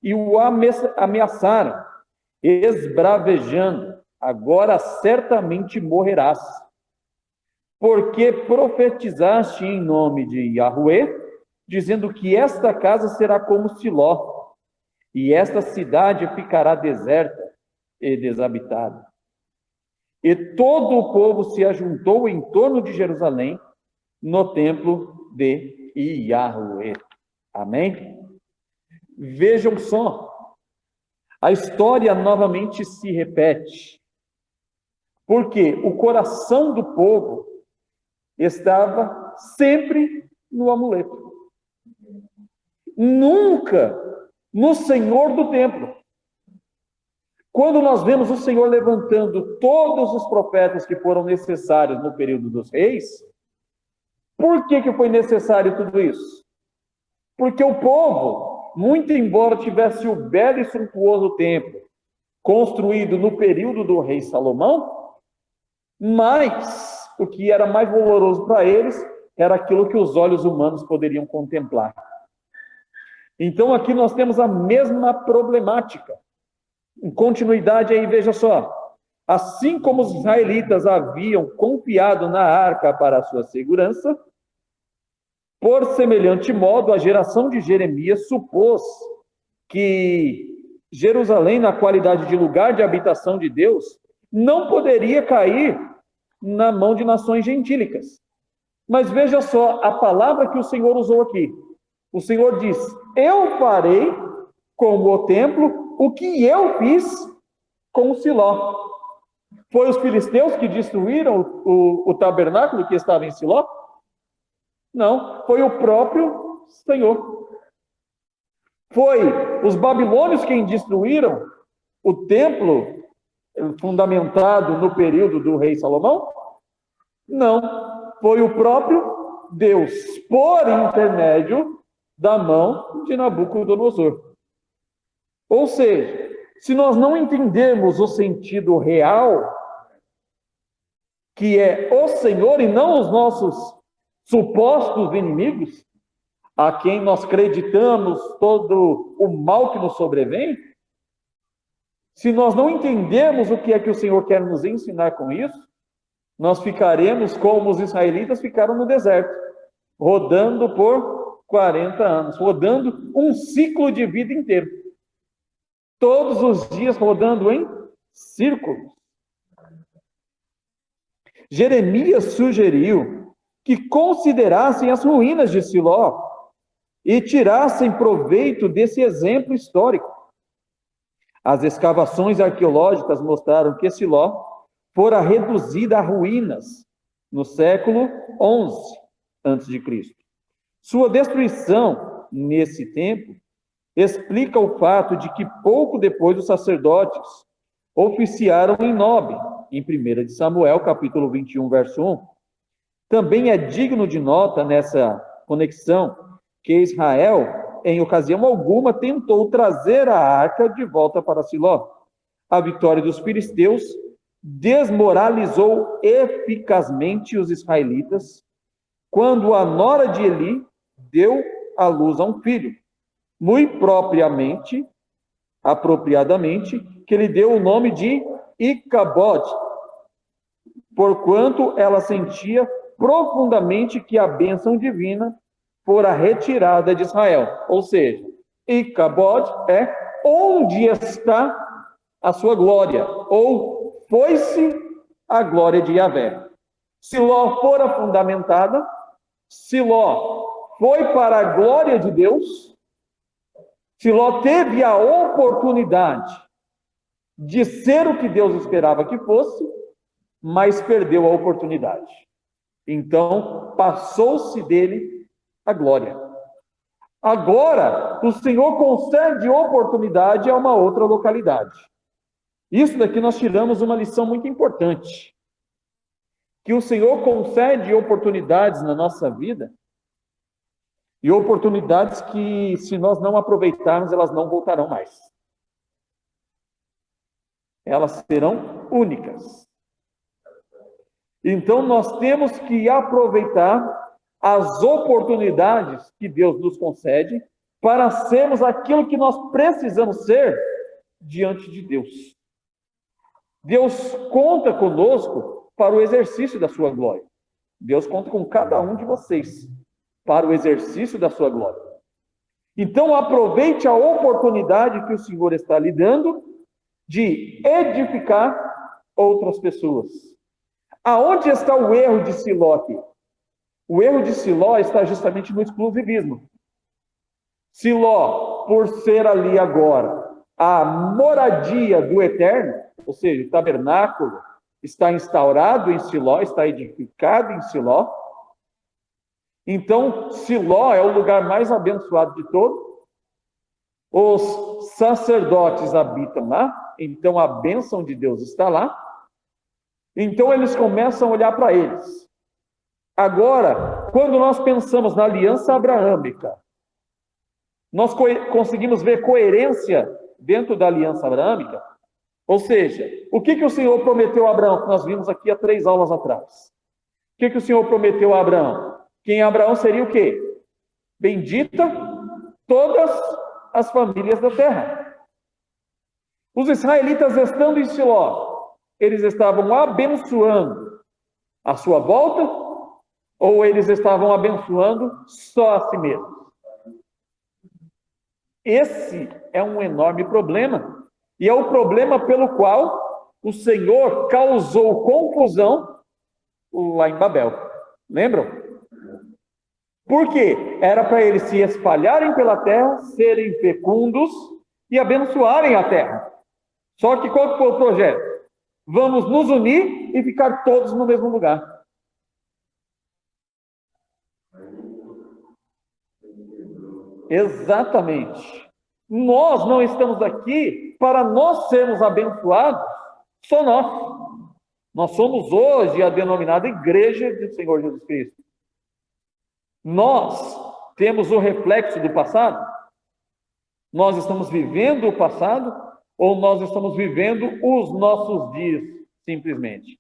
e o ameaçaram, esbravejando: agora certamente morrerás, porque profetizaste em nome de Yahweh, dizendo que esta casa será como Siló, e esta cidade ficará deserta e desabitada. E todo o povo se ajuntou em torno de Jerusalém, no templo de Yahweh. Amém? Vejam só, a história novamente se repete, porque o coração do povo estava sempre no amuleto, nunca no Senhor do templo. Quando nós vemos o Senhor levantando todos os profetas que foram necessários no período dos reis, por que foi necessário tudo isso? Porque o povo, muito embora tivesse o belo e suntuoso templo construído no período do rei Salomão, mas o que era mais valoroso para eles era aquilo que os olhos humanos poderiam contemplar. Então aqui nós temos a mesma problemática. Em continuidade aí, veja só. Assim como os israelitas haviam confiado na arca para a sua segurança, por semelhante modo, a geração de Jeremias supôs que Jerusalém, na qualidade de lugar de habitação de Deus, não poderia cair na mão de nações gentílicas. Mas veja só a palavra que o Senhor usou aqui. O Senhor diz: eu farei com o templo o que eu fiz com Siló. Foi os filisteus que destruíram o tabernáculo que estava em Siló? Não, foi o próprio Senhor. Foi os babilônios quem destruíram o templo fundamentado no período do rei Salomão? Não, foi o próprio Deus, por intermédio da mão de Nabucodonosor. Ou seja, se nós não entendermos o sentido real, que é o Senhor e não os nossos supostos inimigos, a quem nós acreditamos todo o mal que nos sobrevém, se nós não entendermos o que é que o Senhor quer nos ensinar com isso, nós ficaremos como os israelitas ficaram no deserto, rodando por 40 anos, rodando um ciclo de vida inteiro. Todos os dias rodando em círculos. Jeremias sugeriu que considerassem as ruínas de Siló e tirassem proveito desse exemplo histórico. As escavações arqueológicas mostraram que Siló fora reduzida a ruínas no século XI a.C. Sua destruição nesse tempo explica o fato de que pouco depois os sacerdotes oficiaram em Nob, em 1 de Samuel, capítulo 21, verso 1. Também é digno de nota nessa conexão que Israel, em ocasião alguma, tentou trazer a arca de volta para Siló. A vitória dos filisteus desmoralizou eficazmente os israelitas quando a nora de Eli deu à luz a um filho, muito apropriadamente, que lhe deu o nome de Icabode, porquanto ela sentia profundamente que a bênção divina fora retirada de Israel. Ou seja, Icabode é onde está a sua glória, ou foi-se a glória de Yahvé. Siló fora fundamentada, Siló foi para a glória de Deus, Siló teve a oportunidade de ser o que Deus esperava que fosse, mas perdeu a oportunidade. Então, passou-se dele a glória. Agora, o Senhor concede oportunidade a uma outra localidade. Isso daqui nós tiramos uma lição muito importante. Que o Senhor concede oportunidades na nossa vida, e oportunidades que, se nós não aproveitarmos, elas não voltarão mais. Elas serão únicas. Então, nós temos que aproveitar as oportunidades que Deus nos concede para sermos aquilo que nós precisamos ser diante de Deus. Deus conta conosco para o exercício da sua glória. Deus conta com cada um de vocês para o exercício da sua glória. Então, aproveite a oportunidade que o Senhor está lhe dando de edificar outras pessoas. Aonde está o erro de Siló aqui? O erro de Siló está justamente no exclusivismo. Siló, por ser ali agora a moradia do Eterno, ou seja, o tabernáculo está instaurado em Siló, está edificado em Siló. Então, Siló é o lugar mais abençoado de todos. Os sacerdotes habitam lá, então a bênção de Deus está lá. Então, eles começam a olhar para eles. Agora, quando nós pensamos na aliança abraâmica, nós conseguimos ver coerência dentro da aliança abraâmica. Ou seja, o que o Senhor prometeu a Abraão, que nós vimos aqui há 3 aulas atrás? O que o Senhor prometeu a Abraão? Que em Abraão seria o quê? Bendita todas as famílias da terra. Os israelitas estando em Siló, eles estavam abençoando a sua volta, ou eles estavam abençoando só a si mesmos? Esse é um enorme problema. E é o problema pelo qual o Senhor causou confusão lá em Babel. Lembram? Por quê? Era para eles se espalharem pela terra, serem fecundos e abençoarem a terra. Só que qual foi o projeto? Vamos nos unir e ficar todos no mesmo lugar. Exatamente. Nós não estamos aqui para nós sermos abençoados, só nós. Nós somos hoje a denominada Igreja do Senhor Jesus Cristo. Nós temos o reflexo do passado? Nós estamos vivendo o passado ou nós estamos vivendo os nossos dias, simplesmente?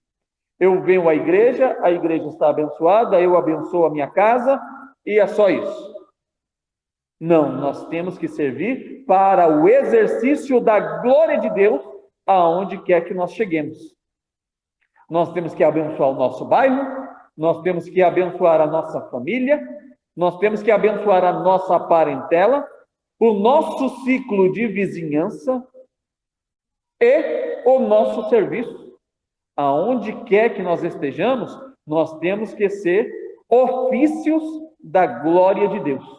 Eu venho à igreja, a igreja está abençoada, eu abençoo a minha casa e é só isso. Não, nós temos que servir para o exercício da glória de Deus aonde quer que nós cheguemos. Nós temos que abençoar o nosso bairro, nós temos que abençoar a nossa família, nós temos que abençoar a nossa parentela, o nosso ciclo de vizinhança e o nosso serviço. Aonde quer que nós estejamos, nós temos que ser ofícios da glória de Deus.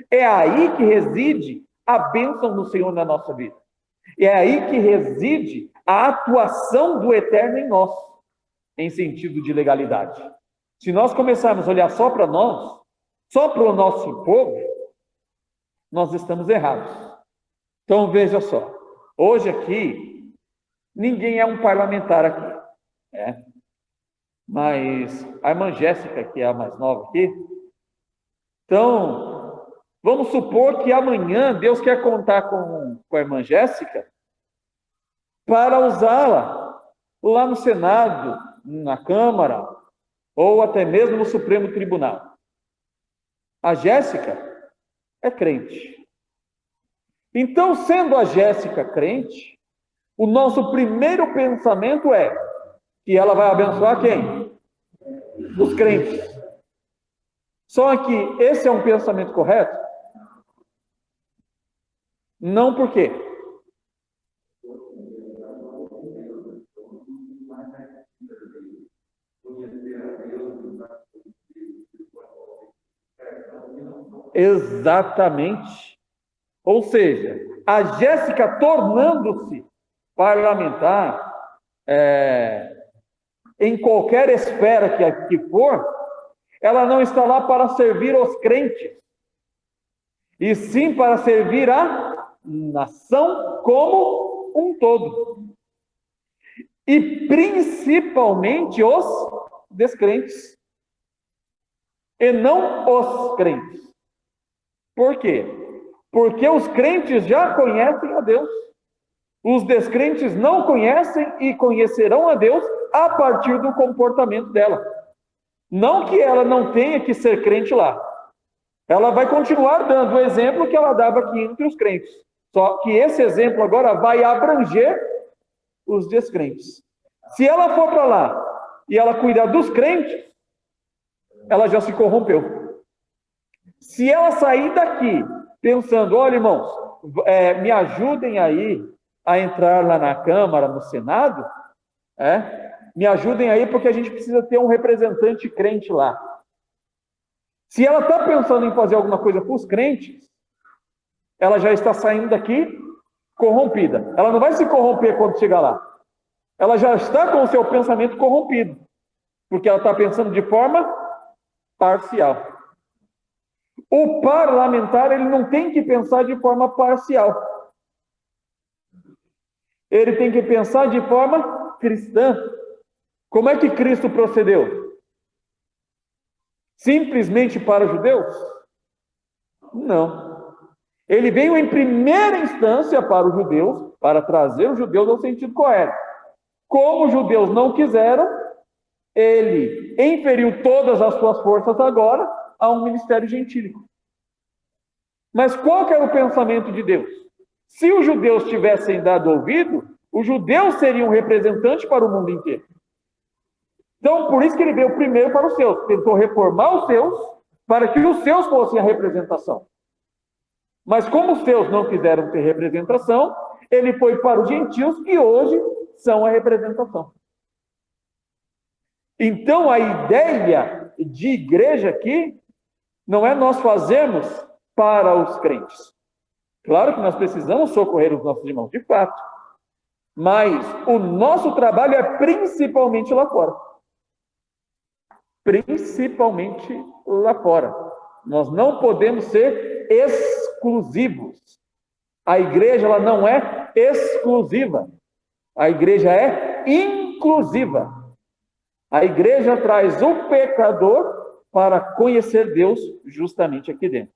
É aí que reside a bênção do Senhor na nossa vida. É aí que reside a atuação do Eterno em nós, em sentido de legalidade. Se nós começarmos a olhar só para nós, só para o nosso povo, nós estamos errados. Então veja só, hoje aqui, ninguém é um parlamentar aqui, né? Mas a irmã Jéssica, que é a mais nova aqui, então, vamos supor que amanhã Deus quer contar com a irmã Jéssica para usá-la lá no Senado, na Câmara, ou até mesmo no Supremo Tribunal. A Jéssica é crente. Então, sendo a Jéssica crente, o nosso primeiro pensamento é que ela vai abençoar quem? Os crentes. Só que esse é um pensamento correto? Não, por quê? Exatamente. Ou seja, a Jéssica tornando-se parlamentar, em qualquer esfera que for, ela não está lá para servir os crentes, e sim para servir a nação como um todo. E principalmente os descrentes. E não os crentes. Por quê? Porque os crentes já conhecem a Deus. Os descrentes não conhecem e conhecerão a Deus a partir do comportamento dela. Não que ela não tenha que ser crente lá. Ela vai continuar dando o exemplo que ela dava aqui entre os crentes. Só que esse exemplo agora vai abranger os descrentes. Se ela for para lá e ela cuidar dos crentes, ela já se corrompeu. Se ela sair daqui pensando, olha, irmãos, me ajudem aí a entrar lá na Câmara, no Senado, me ajudem aí porque a gente precisa ter um representante crente lá. Se ela está pensando em fazer alguma coisa para os crentes, ela já está saindo daqui corrompida. Ela não vai se corromper quando chegar lá. Ela já está com o seu pensamento corrompido, porque ela está pensando de forma parcial. O parlamentar, ele não tem que pensar de forma parcial. Ele tem que pensar de forma cristã. Como é que Cristo procedeu? Simplesmente para os judeus? Não. Ele veio em primeira instância para os judeus, para trazer os judeus ao sentido correto. Como os judeus não quiseram, ele inferiu todas as suas forças agora a um ministério gentílico. Mas qual que era o pensamento de Deus? Se os judeus tivessem dado ouvido, os judeus seriam representantes para o mundo inteiro. Então, por isso que ele veio primeiro para os seus. Tentou reformar os seus, para que os seus fossem a representação. Mas como os seus não quiseram ter representação, ele foi para os gentios, que hoje são a representação. Então, a ideia de igreja aqui não é nós fazermos para os crentes. Claro que nós precisamos socorrer os nossos irmãos, de fato. Mas o nosso trabalho é principalmente lá fora. Principalmente lá fora. Nós não podemos ser exclusivos. A igreja, ela não é exclusiva. A igreja é inclusiva. A igreja traz o pecador para conhecer Deus justamente aqui dentro.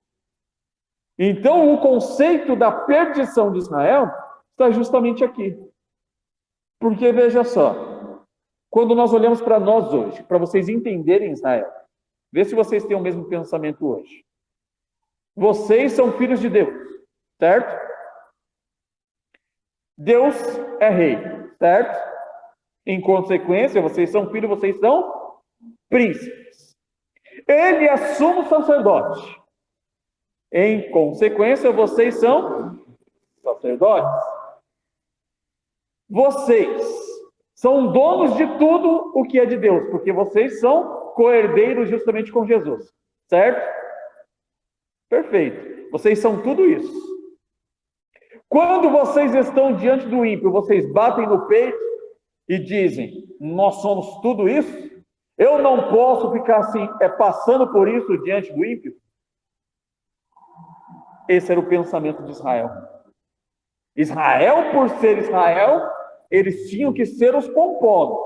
Então, o conceito da perdição de Israel está justamente aqui. Porque, veja só, quando nós olhamos para nós hoje, para vocês entenderem Israel, vê se vocês têm o mesmo pensamento hoje. Vocês são filhos de Deus, certo? Deus é rei, certo? Em consequência, vocês são filhos, vocês são príncipes. Ele é sumo sacerdote. Em consequência, vocês são sacerdotes. Vocês são donos de tudo o que é de Deus, porque vocês são co-herdeiros justamente com Jesus, certo? Perfeito. Vocês são tudo isso. Quando vocês estão diante do ímpio, vocês batem no peito e dizem, nós somos tudo isso? Eu não posso ficar assim, passando por isso diante do ímpio? Esse era o pensamento de Israel. Israel, por ser Israel, eles tinham que ser os pomposos.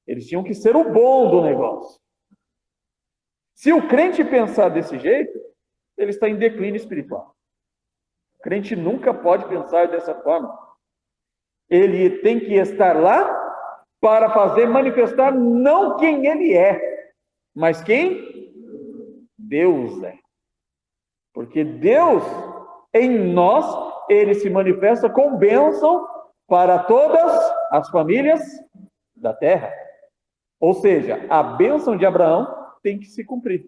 Eles tinham que ser o bom do negócio. Se o crente pensar desse jeito, ele está em declínio espiritual. O crente nunca pode pensar dessa forma. Ele tem que estar lá para fazer manifestar não quem ele é, mas quem Deus é. Porque Deus, em nós, ele se manifesta com bênção para todas as famílias da terra. Ou seja, a bênção de Abraão tem que se cumprir.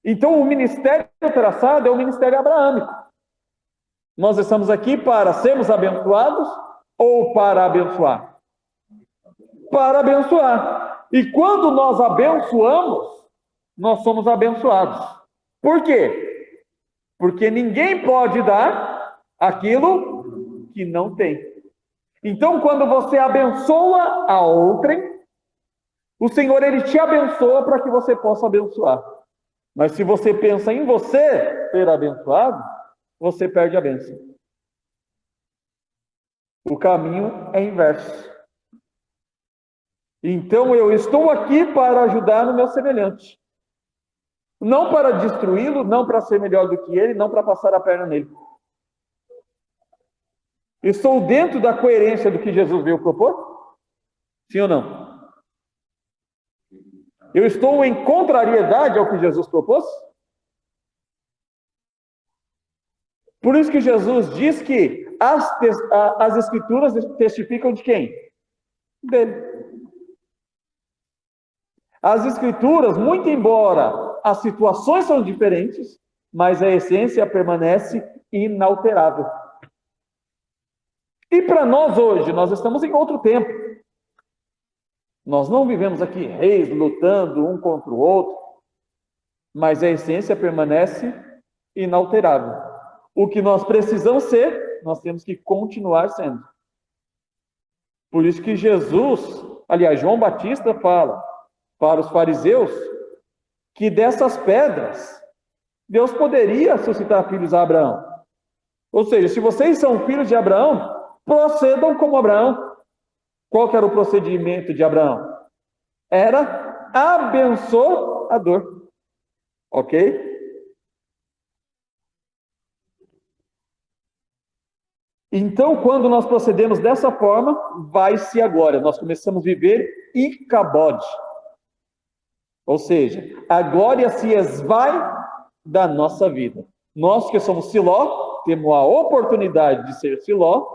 Então, o ministério traçado é o ministério abraâmico. Nós estamos aqui para sermos abençoados ou para abençoar? Para abençoar. E quando nós abençoamos, nós somos abençoados. Por quê? Porque ninguém pode dar aquilo que não tem. Então, quando você abençoa a outrem, o Senhor, ele te abençoa para que você possa abençoar. Mas se você pensa em você ser abençoado, você perde a bênção. O caminho é inverso. Então, eu estou aqui para ajudar no meu semelhante. Não para destruí-lo, não para ser melhor do que ele, não para passar a perna nele. Estou dentro da coerência do que Jesus veio propor? Sim ou não? Eu estou em contrariedade ao que Jesus propôs? Por isso que Jesus diz que as Escrituras testificam de quem? Dele. As Escrituras, muito embora as situações são diferentes, mas a essência permanece inalterável. E para nós hoje, nós estamos em outro tempo. Nós não vivemos aqui reis lutando um contra o outro, mas a essência permanece inalterável. O que nós precisamos ser, nós temos que continuar sendo. Por isso que Jesus, aliás, João Batista fala para os fariseus que dessas pedras Deus poderia suscitar filhos a Abraão. Ou seja, se vocês são filhos de Abraão, procedam como Abraão. Qual que era o procedimento de Abraão? Era abençoador. Ok? Então, quando nós procedemos dessa forma, vai-se agora. Nós começamos a viver icabode. Ou seja, a glória se esvai da nossa vida. Nós que somos Siló, temos a oportunidade de ser Siló,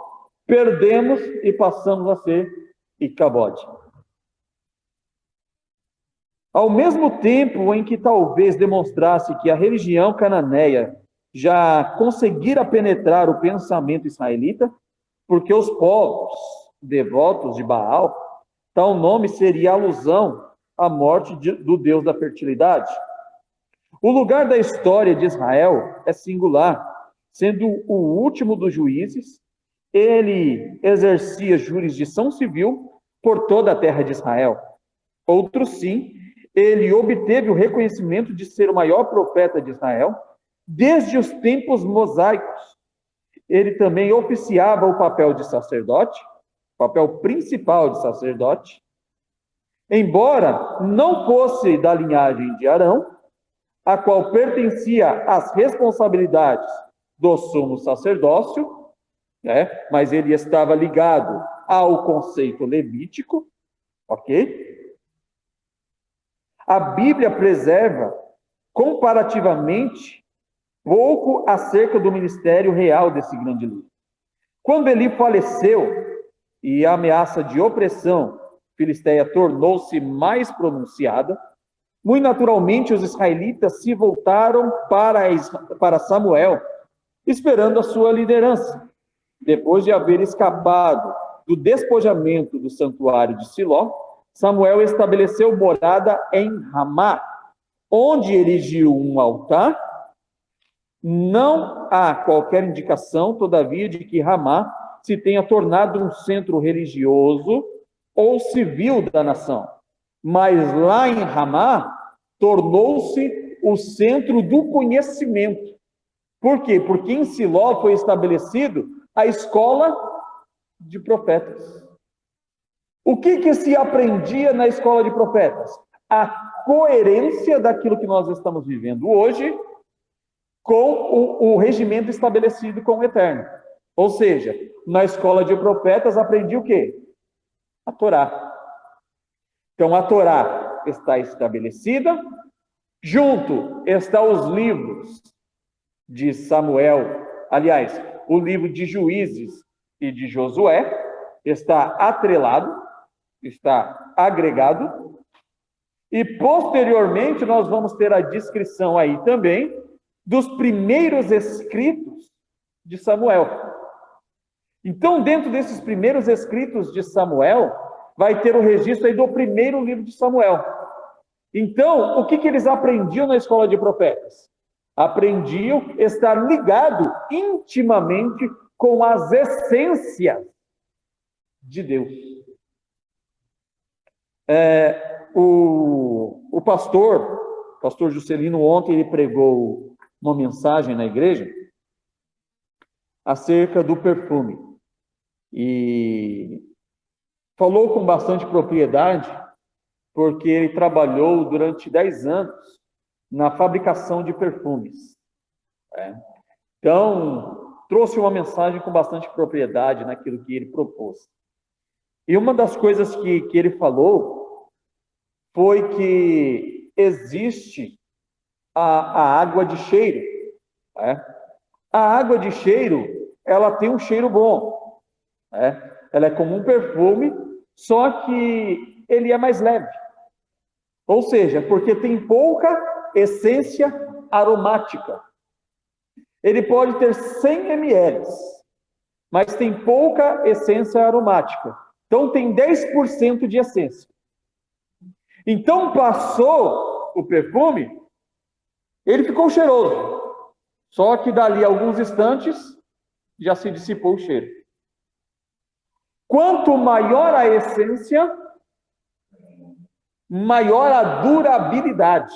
perdemos e passamos a ser icabode. Ao mesmo tempo em que talvez demonstrasse que a religião cananeia já conseguira penetrar o pensamento israelita, porque os povos devotos de Baal, tal nome seria alusão à morte do Deus da fertilidade. O lugar da história de Israel é singular, sendo o último dos juízes, ele exercia jurisdição civil por toda a terra de Israel. Outro sim, ele obteve o reconhecimento de ser o maior profeta de Israel desde os tempos mosaicos. Ele também oficiava o papel de sacerdote, papel principal de sacerdote, embora não fosse da linhagem de Arão, a qual pertencia às responsabilidades do sumo sacerdócio, mas ele estava ligado ao conceito levítico, ok? A Bíblia preserva comparativamente pouco acerca do ministério real desse grande líder. Quando ele faleceu e a ameaça de opressão filisteia tornou-se mais pronunciada, muito naturalmente os israelitas se voltaram para Samuel, esperando a sua liderança. Depois de haver escapado do despojamento do santuário de Siló, Samuel estabeleceu morada em Ramá, onde erigiu um altar. Não há qualquer indicação, todavia, de que Ramá se tenha tornado um centro religioso ou civil da nação. Mas lá em Ramá, tornou-se o centro do conhecimento. Por quê? Porque em Siló foi estabelecido a escola de profetas. O que se aprendia na escola de profetas? A coerência daquilo que nós estamos vivendo hoje com o regimento estabelecido com o Eterno. Ou seja, na escola de profetas aprendi o quê? A Torá. Então, a Torá está estabelecida, junto estão os livros de Samuel, aliás, o livro de Juízes e de Josué, está atrelado, está agregado, e posteriormente nós vamos ter a descrição aí também dos primeiros escritos de Samuel. Então, dentro desses primeiros escritos de Samuel, vai ter o registro aí do primeiro livro de Samuel. Então, o que eles aprendiam na escola de profetas? Aprendiam estar ligado intimamente com as essências de Deus. O pastor Juscelino, ontem ele pregou uma mensagem na igreja acerca do perfume. E falou com bastante propriedade, porque ele trabalhou durante 10 anos na fabricação de perfumes. Então, trouxe uma mensagem com bastante propriedade naquilo que ele propôs. E uma das coisas que ele falou foi que existe a água de cheiro. Né? A água de cheiro, ela tem um cheiro bom. Né? Ela é como um perfume, só que ele é mais leve. Ou seja, porque tem pouca essência aromática. Ele pode ter 100 ml, mas tem pouca essência aromática. Então tem 10% de essência. Então passou o perfume, ele ficou cheiroso. Só que dali a alguns instantes já se dissipou o cheiro. Quanto maior a essência, maior a durabilidade.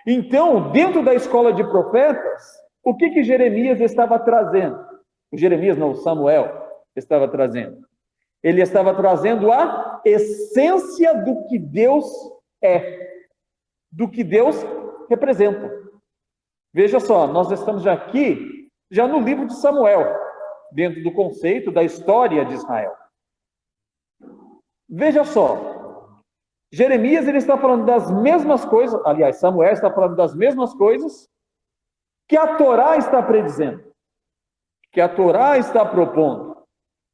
Então, dentro da escola de profetas, o que Jeremias estava trazendo? Jeremias não, Samuel estava trazendo. Ele estava trazendo a essência do que Deus é, do que Deus representa. Veja só, nós estamos aqui, já no livro de Samuel, dentro do conceito da história de Israel. Veja só, Jeremias ele está falando das mesmas coisas, aliás, Samuel está falando das mesmas coisas que a Torá está predizendo, que a Torá está propondo.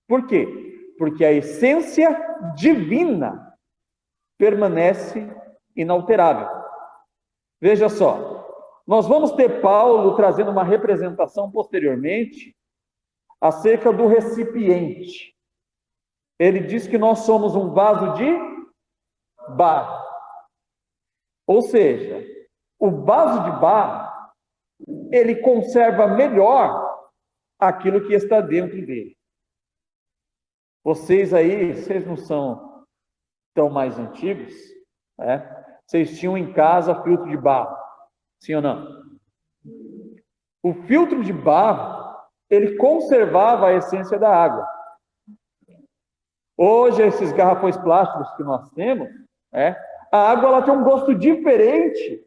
Por quê? Porque a essência divina permanece inalterável. Veja só, nós vamos ter Paulo trazendo uma representação posteriormente acerca do recipiente. Ele diz que nós somos um vaso de barro. Ou seja, o vaso de barro, ele conserva melhor aquilo que está dentro dele. Vocês aí, vocês não são tão mais antigos, né? Vocês tinham em casa filtro de barro, sim ou não? O filtro de barro, ele conservava a essência da água. Hoje, esses garrafões plásticos que nós temos, a água ela tem um gosto diferente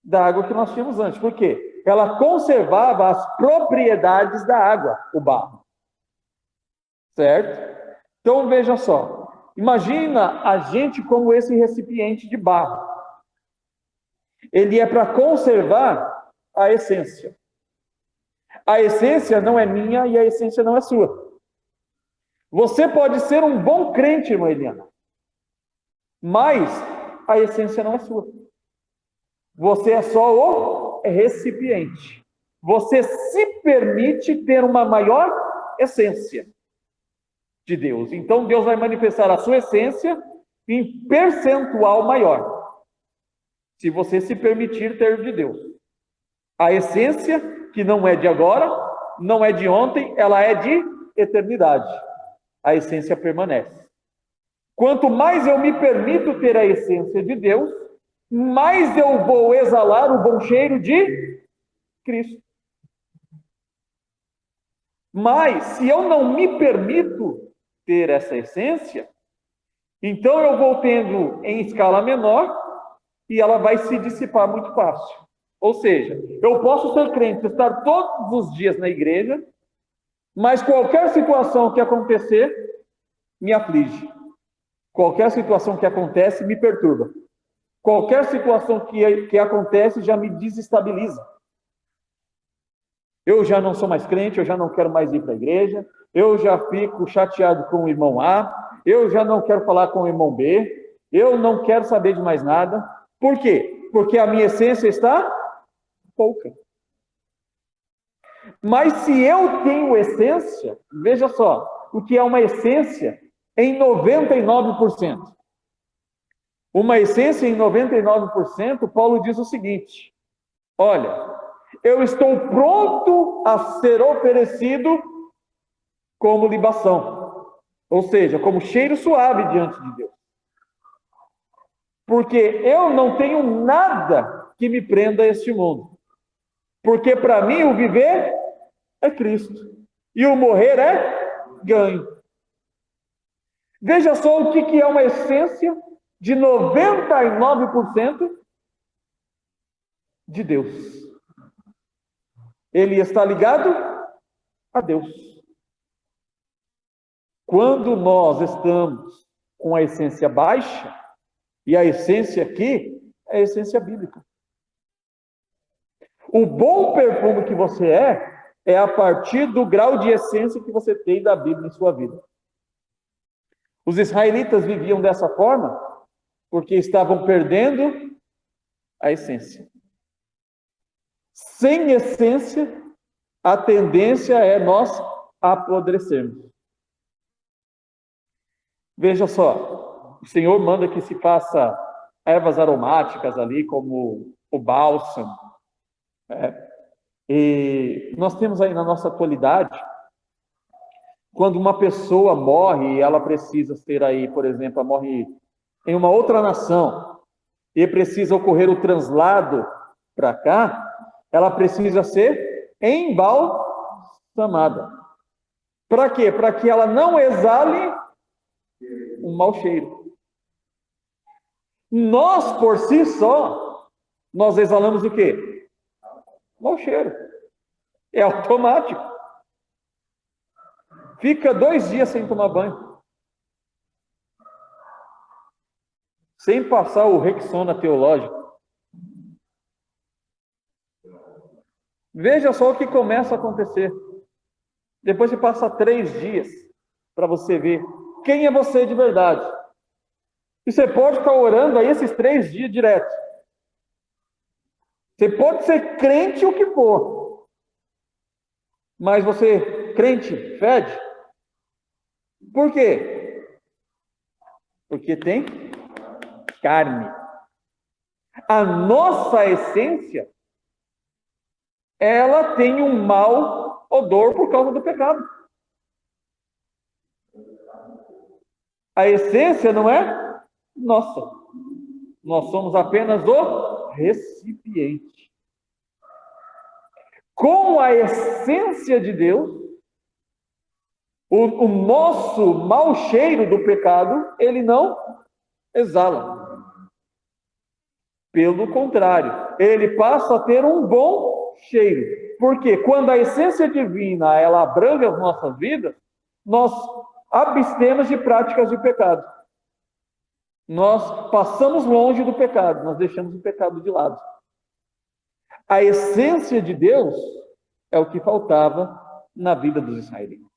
da água que nós tínhamos antes. Por quê? Ela conservava as propriedades da água, o barro. Certo? Então, veja só. Imagina a gente como esse recipiente de barro. Ele é para conservar a essência. A essência não é minha e a essência não é sua. Você pode ser um bom crente, irmã Eliana, mas a essência não é sua. Você é só o recipiente. Você se permite ter uma maior essência de Deus. Então, Deus vai manifestar a sua essência em percentual maior, se você se permitir ter de Deus. A essência, que não é de agora, não é de ontem, ela é de eternidade. A essência permanece. Quanto mais eu me permito ter a essência de Deus, mais eu vou exalar o bom cheiro de Cristo. Mas, se eu não me permito ter essa essência, então eu vou tendo em escala menor e ela vai se dissipar muito fácil. Ou seja, eu posso ser crente, estar todos os dias na igreja, mas qualquer situação que acontecer, me aflige. Qualquer situação que acontece, me perturba. Qualquer situação que acontece, já me desestabiliza. Eu já não sou mais crente, eu já não quero mais ir para a igreja, eu já fico chateado com o irmão A, eu já não quero falar com o irmão B, eu não quero saber de mais nada. Por quê? Porque a minha essência está pouca. Mas se eu tenho essência, veja só, o que é uma essência em 99%. Uma essência em 99%, Paulo diz o seguinte: olha, eu estou pronto a ser oferecido como libação, ou seja, como cheiro suave diante de Deus. Porque eu não tenho nada que me prenda a este mundo. Porque para mim o viver é Cristo e o morrer é ganho. Veja só o que é uma essência de 99% de Deus. Ele está ligado a Deus. Quando nós estamos com a essência baixa, e a essência aqui é a essência bíblica. O bom perfume que você é a partir do grau de essência que você tem da Bíblia em sua vida. Os israelitas viviam dessa forma porque estavam perdendo a essência. Sem essência, a tendência é nós apodrecermos. Veja só, o Senhor manda que se faça ervas aromáticas ali, como o bálsamo. E nós temos aí na nossa atualidade, quando uma pessoa morre, ela precisa ser aí, por exemplo, ela morre em uma outra nação, e precisa ocorrer o translado para cá, ela precisa ser embalsamada. Para quê? Para que ela não exale um mau cheiro. Nós, por si só, nós exalamos o quê? Mau cheiro. É automático. Fica 2 dias sem tomar banho. Sem passar o Rexona teológico. Veja só o que começa a acontecer. Depois você passa 3 dias para você ver quem é você de verdade. E você pode estar orando aí esses 3 dias direto. Você pode ser crente o que for. Mas você, crente, fede? Por quê? Porque tem carne. A nossa essência, ela tem um mau odor por causa do pecado. A essência não é nossa. Nós somos apenas o recipiente. Com a essência de Deus, o nosso mau cheiro do pecado, ele não exala. Pelo contrário, ele passa a ter um bom cheiro. Porque quando a essência divina, ela abrange as nossas vidas, nós abstemos de práticas de pecado. Nós passamos longe do pecado, nós deixamos o pecado de lado. A essência de Deus é o que faltava na vida dos israelitas.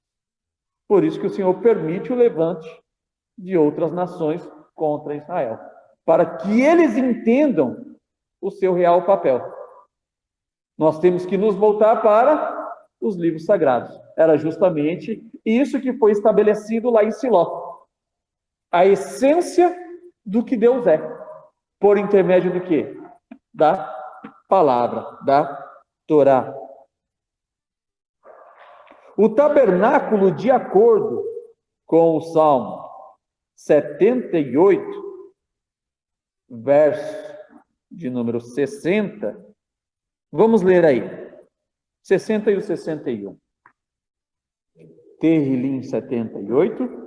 Por isso que o Senhor permite o levante de outras nações contra Israel, para que eles entendam o seu real papel. Nós temos que nos voltar para os livros sagrados. Era justamente isso que foi estabelecido lá em Siló. A essência do que Deus é, por intermédio do quê? Da palavra, da Torá. O tabernáculo, de acordo com o Salmo 78, verso de número 60, vamos ler aí, 60 e o 61. Terrilim 78.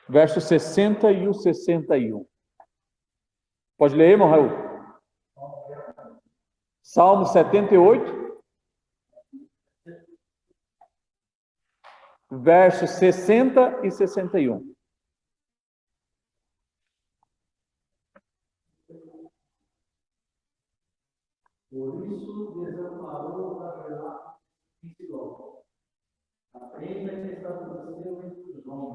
Verso 60 e o 61. Pode ler, irmão Raul? Salmo 78, versos 60 e 61. Por isso desamparou o tabernáculo de Siló. Aprenda que estabeleceu entre os homens.